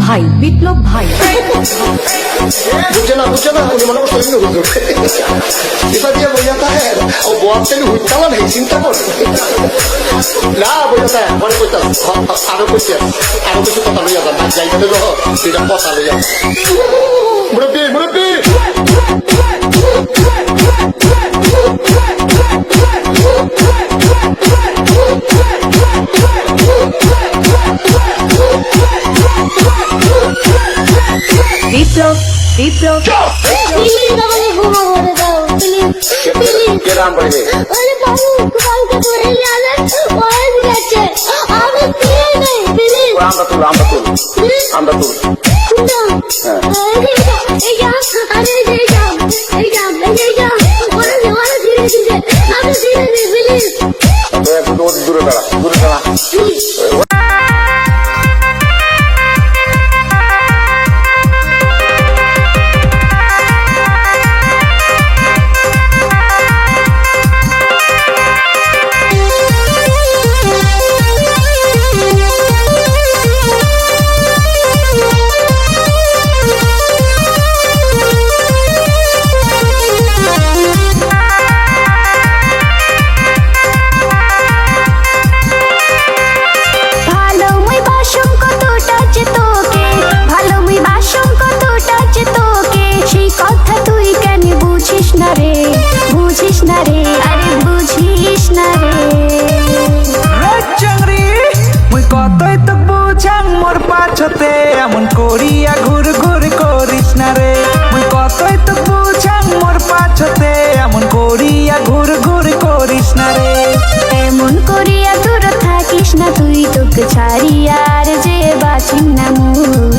ভাই, বিপ্লব ভাই। বুঝে না উনি মনে করতো অন্য হুজুর এটা দিয়ে বইয়া থাকে ও বয়ার থেকে হুইতালা নেই চিন্তা করে না বইয়া থাকে পরে কইতাম আরো কইছে আরো কিছু কথা লইয়া যান যাইতে দেবো সেটা কথা লইয়া মুরব্বী মুরব্বী বিপ্লব বিপ্লব কেরাম বলে আমরা তুল দূরে দাঁড়া এমন করিয়া ঘুর ঘুর করিস না রে মুই কতই তো বুঝাম মোর পাছতে এমন করিয়া ঘুর ঘুর করিস না রে এমন করিয়া দূর থাকিস না তুই তোকে ছাড়িয়া আর যে বাঁচিন না মুই